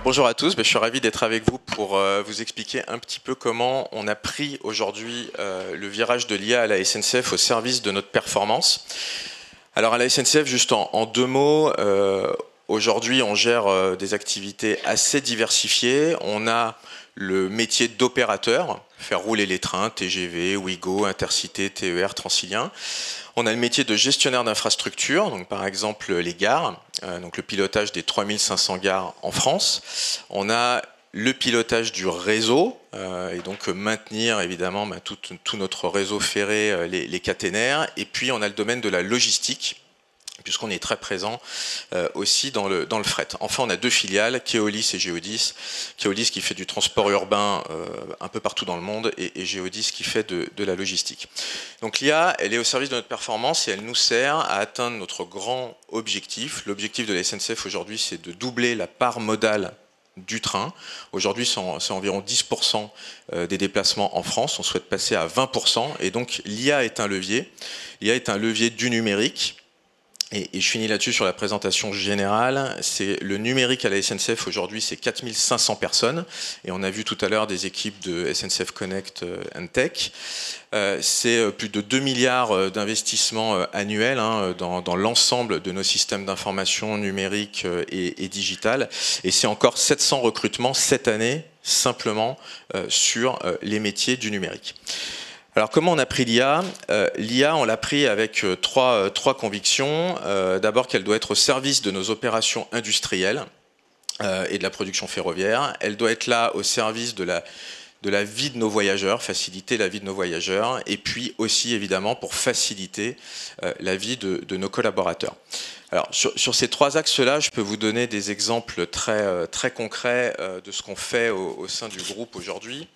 Bonjour à tous, je suis ravi d'être avec vous pour vous expliquer un petit peu comment on a pris aujourd'hui le virage de l'IA à la SNCF au service de notre performance. Alors à la SNCF, juste en deux mots, aujourd'hui on gère des activités assez diversifiées. On a le métier d'opérateur, faire rouler les trains, TGV, Ouigo, Intercité, TER, Transilien. On a le métier de gestionnaire d'infrastructure, donc par exemple les gares, donc le pilotage des 3500 gares en France. On a le pilotage du réseau, et donc maintenir évidemment tout notre réseau ferré, les caténaires. Et puis on a le domaine de la logistique, puisqu'on est très présent aussi dans le fret. Enfin, on a deux filiales, Keolis et Geodis. Keolis qui fait du transport urbain un peu partout dans le monde et Geodis qui fait de la logistique. Donc l'IA, elle est au service de notre performance et elle nous sert à atteindre notre grand objectif. L'objectif de la SNCF aujourd'hui, c'est de doubler la part modale du train. Aujourd'hui, c'est environ 10% des déplacements en France. On souhaite passer à 20%. Et donc, l'IA est un levier. L'IA est un levier du numérique. Et je finis là-dessus sur la présentation générale. C'est le numérique à la SNCF aujourd'hui, c'est 4500 personnes. Et on a vu tout à l'heure des équipes de SNCF Connect and Tech. C'est plus de 2 milliards d'investissements annuels dans l'ensemble de nos systèmes d'information numérique et digital. Et c'est encore 700 recrutements cette année, simplement sur les métiers du numérique. Alors comment on a pris l'IA? L'IA, on l'a pris avec trois convictions. D'abord qu'elle doit être au service de nos opérations industrielles et de la production ferroviaire. Elle doit être là au service de la vie de nos voyageurs, faciliter la vie de nos voyageurs, et puis aussi évidemment pour faciliter la vie de nos collaborateurs. Alors sur ces trois axes-là, je peux vous donner des exemples très concrets de ce qu'on fait au sein du groupe aujourd'hui.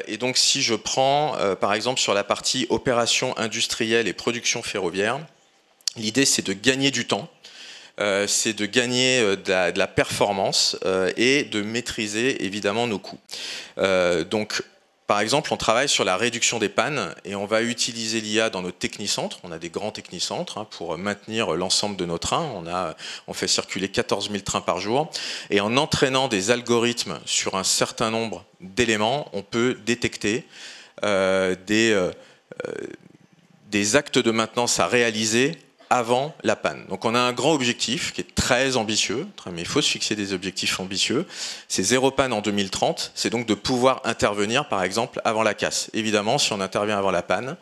Et donc si je prends par exemple sur la partie opération industrielle et production ferroviaire, l'idée c'est de gagner du temps, c'est de gagner de la performance et de maîtriser évidemment nos coûts. Donc par exemple, on travaille sur la réduction des pannes et on va utiliser l'IA dans nos technicentres. On a des grands technicentres pour maintenir l'ensemble de nos trains. On fait circuler 14 000 trains par jour. Et en entraînant des algorithmes sur un certain nombre d'éléments, on peut détecter des actes de maintenance à réaliser avant la panne. Donc on a un grand objectif qui est très ambitieux, mais il faut se fixer des objectifs ambitieux. C'est zéro panne en 2030, c'est donc de pouvoir intervenir par exemple avant la casse. Évidemment, si on intervient avant la panne,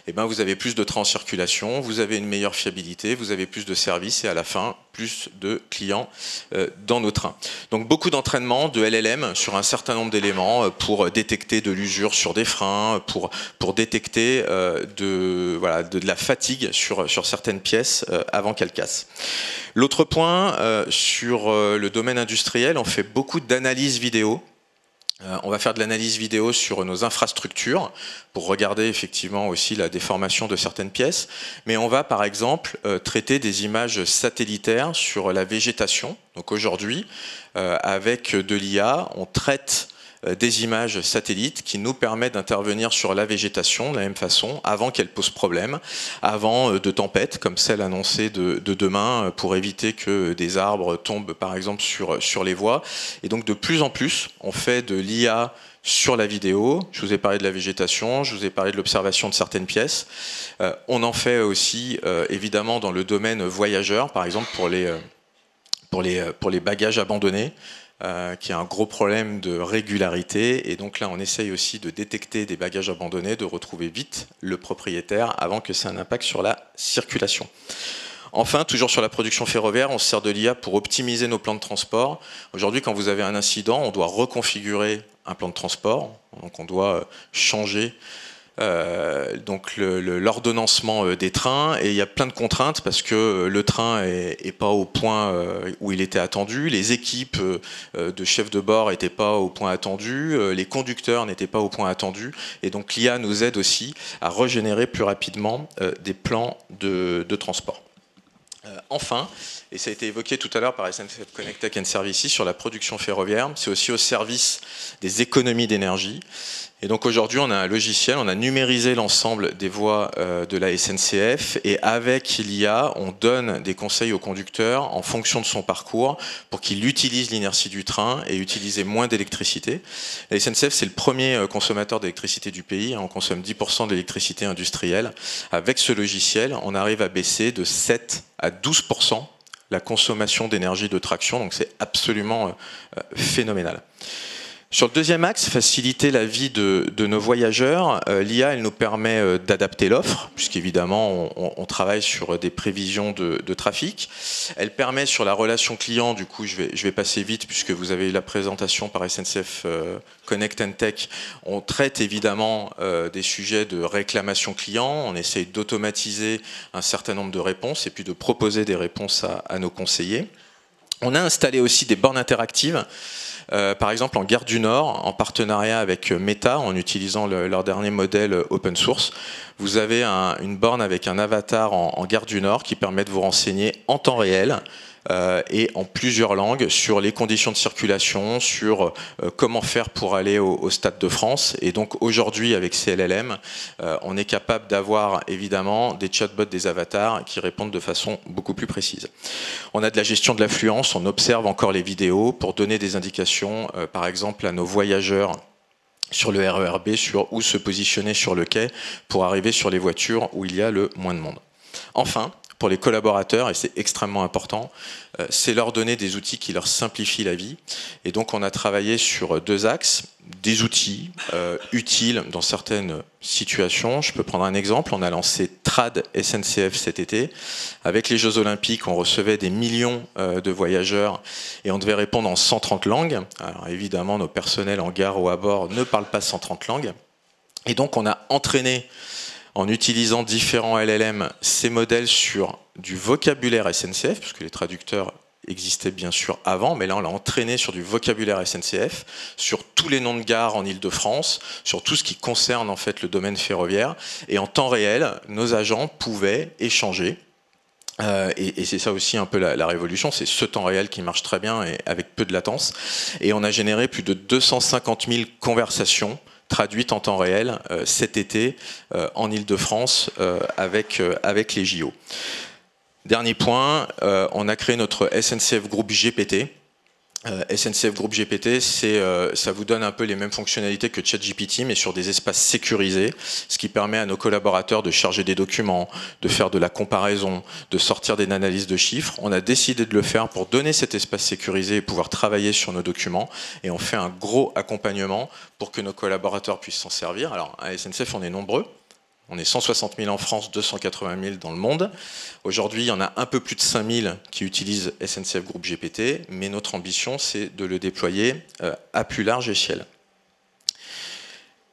eh ben, vous avez plus de trains en circulation, vous avez une meilleure fiabilité, vous avez plus de services et à la fin, plus de clients dans nos trains. Donc beaucoup d'entraînement de LLM sur un certain nombre d'éléments pour détecter de l'usure sur des freins, pour détecter de la fatigue sur certaines pièces avant qu'elles cassent. L'autre point, sur le domaine industriel, on fait beaucoup d'analyse vidéo. On va faire de l'analyse vidéo sur nos infrastructures pour regarder effectivement aussi la déformation de certaines pièces. Mais on va par exemple traiter des images satellitaires sur la végétation. Donc aujourd'hui, avec de l'IA, on traite des images satellites qui nous permettent d'intervenir sur la végétation de la même façon, avant qu'elle pose problème, avant de tempêtes comme celle annoncée de demain, pour éviter que des arbres tombent par exemple sur les voies. Et donc de plus en plus, on fait de l'IA sur la vidéo. Je vous ai parlé de la végétation, je vous ai parlé de l'observation de certaines pièces. On en fait aussi évidemment dans le domaine voyageur, par exemple pour les bagages abandonnés. Qui a un gros problème de régularité, et donc là on essaye aussi de détecter des bagages abandonnés, de retrouver vite le propriétaire avant que ça ait un impact sur la circulation. Enfin, toujours sur la production ferroviaire, on se sert de l'IA pour optimiser nos plans de transport. Aujourd'hui, quand vous avez un incident, on doit reconfigurer un plan de transport, donc on doit changer donc l'ordonnancement des trains, et il y a plein de contraintes parce que le train est pas au point où il était attendu, les équipes de chefs de bord n'étaient pas au point attendu, les conducteurs n'étaient pas au point attendu, et donc l'IA nous aide aussi à régénérer plus rapidement des plans de transport. Enfin, et ça a été évoqué tout à l'heure par SNCF Connect Tech and Services sur la production ferroviaire, c'est aussi au service des économies d'énergie. Et donc aujourd'hui, on a un logiciel, on a numérisé l'ensemble des voies de la SNCF et avec l'IA, on donne des conseils au conducteur en fonction de son parcours pour qu'il utilise l'inertie du train et utiliser moins d'électricité. La SNCF, c'est le premier consommateur d'électricité du pays, on consomme 10% de l'électricité industrielle. Avec ce logiciel, on arrive à baisser de 7 à 12% la consommation d'énergie de traction, donc c'est absolument phénoménal. Sur le deuxième axe, faciliter la vie de nos voyageurs, l'IA elle nous permet d'adapter l'offre, puisqu'évidemment on travaille sur des prévisions de trafic. Elle permet sur la relation client, du coup je vais passer vite puisque vous avez eu la présentation par SNCF Connect and Tech. On traite évidemment des sujets de réclamation client, on essaye d'automatiser un certain nombre de réponses et puis de proposer des réponses à nos conseillers. On a installé aussi des bornes interactives. Par exemple en Gare du Nord, en partenariat avec Meta, en utilisant leur dernier modèle open source, vous avez une borne avec un avatar en Gare du Nord qui permet de vous renseigner en temps réel et en plusieurs langues sur les conditions de circulation, sur comment faire pour aller au Stade de France. Et donc aujourd'hui avec CLLM, on est capable d'avoir évidemment des chatbots, des avatars qui répondent de façon beaucoup plus précise. On a de la gestion de l'affluence, on observe encore les vidéos pour donner des indications, par exemple à nos voyageurs sur le RERB, sur où se positionner sur le quai pour arriver sur les voitures où il y a le moins de monde. Enfin, pour les collaborateurs, et c'est extrêmement important, c'est leur donner des outils qui leur simplifient la vie. Et donc on a travaillé sur deux axes, des outils utiles dans certaines situations. Je peux prendre un exemple, on a lancé Trad SNCF cet été. Avec les Jeux Olympiques, on recevait des millions de voyageurs et on devait répondre en 130 langues. Alors évidemment, nos personnels en gare ou à bord ne parlent pas 130 langues. Et donc on a entraîné en utilisant différents LLM, ces modèles sur du vocabulaire SNCF, puisque les traducteurs existaient bien sûr avant, mais là on l'a entraîné sur du vocabulaire SNCF, sur tous les noms de gares en Île-de-France, sur tout ce qui concerne en fait le domaine ferroviaire, et en temps réel, nos agents pouvaient échanger. Et c'est ça aussi un peu la révolution, c'est ce temps réel qui marche très bien et avec peu de latence. Et on a généré plus de 250 000 conversations traduite en temps réel cet été en Île-de-France avec les JO. Dernier point, on a créé notre SNCF Group GPT. SNCF Group GPT, ça vous donne un peu les mêmes fonctionnalités que ChatGPT, mais sur des espaces sécurisés, ce qui permet à nos collaborateurs de charger des documents, de faire de la comparaison, de sortir des analyses de chiffres. On a décidé de le faire pour donner cet espace sécurisé et pouvoir travailler sur nos documents. Et on fait un gros accompagnement pour que nos collaborateurs puissent s'en servir. Alors, à SNCF, on est nombreux. On est 160 000 en France, 280 000 dans le monde. Aujourd'hui, il y en a un peu plus de 5 000 qui utilisent SNCF Group GPT, mais notre ambition, c'est de le déployer à plus large échelle.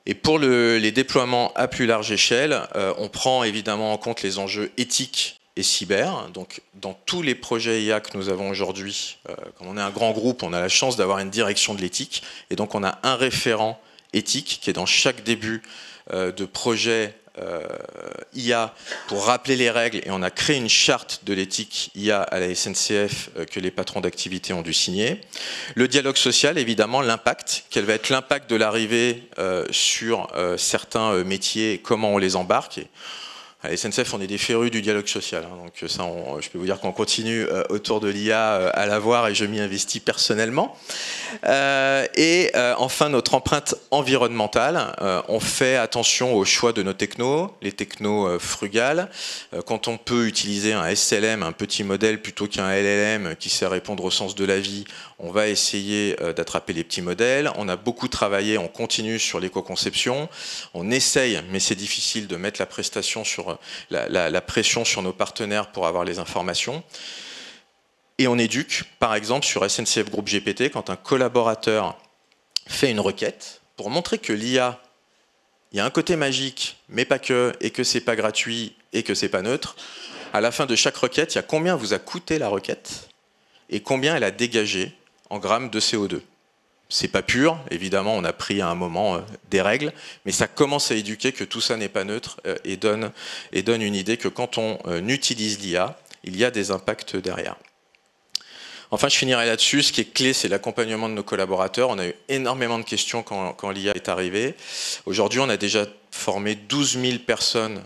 Et pour les déploiements à plus large échelle, on prend évidemment en compte les enjeux éthiques et cyber. Donc, dans tous les projets IA que nous avons aujourd'hui, comme on est un grand groupe, on a la chance d'avoir une direction de l'éthique. Et donc, on a un référent éthique qui est dans chaque début de projet IA pour rappeler les règles, et on a créé une charte de l'éthique IA à la SNCF que les patrons d'activité ont dû signer. Le dialogue social, évidemment, l'impact, quel va être l'impact de l'arrivée sur certains métiers et comment on les embarque. Et à la SNCF, on est des férus du dialogue social, hein, donc ça, je peux vous dire qu'on continue autour de l'IA à l'avoir et je m'y investis personnellement. Enfin, notre empreinte environnementale, on fait attention au choix de nos technos, les technos frugales. Quand on peut utiliser un SLM, un petit modèle, plutôt qu'un LLM qui sait répondre au sens de la vie, on va essayer d'attraper les petits modèles. On a beaucoup travaillé, on continue sur l'éco-conception. On essaye, mais c'est difficile, de mettre la prestation sur la pression sur nos partenaires pour avoir les informations. Et on éduque, par exemple, sur SNCF Group GPT, quand un collaborateur fait une requête, pour montrer que l'IA, il y a un côté magique, mais pas que, et que c'est pas gratuit, et que c'est pas neutre. À la fin de chaque requête, il y a combien vous a coûté la requête, et combien elle a dégagé en grammes de CO2. C'est pas pur, évidemment, on a pris à un moment des règles, mais ça commence à éduquer que tout ça n'est pas neutre et donne une idée que quand on utilise l'IA, il y a des impacts derrière. Enfin, je finirai là-dessus. Ce qui est clé, c'est l'accompagnement de nos collaborateurs. On a eu énormément de questions quand l'IA est arrivée. Aujourd'hui, on a déjà formé 12 000 personnes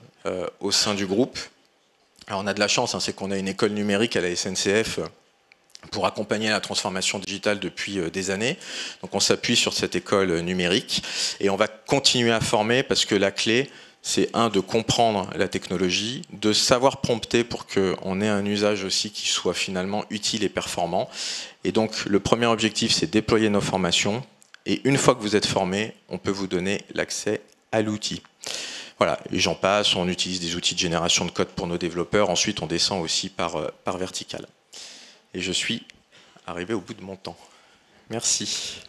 au sein du groupe. Alors, on a de la chance, c'est qu'on a une école numérique à la SNCF pour accompagner la transformation digitale depuis des années. Donc, on s'appuie sur cette école numérique et on va continuer à former parce que la clé, c'est de comprendre la technologie, de savoir prompter pour qu'on ait un usage aussi qui soit finalement utile et performant. Et donc, le premier objectif, c'est déployer nos formations. Et une fois que vous êtes formé, on peut vous donner l'accès à l'outil. Voilà, et j'en passe, on utilise des outils de génération de code pour nos développeurs. Ensuite, on descend aussi par vertical. Et je suis arrivé au bout de mon temps. Merci.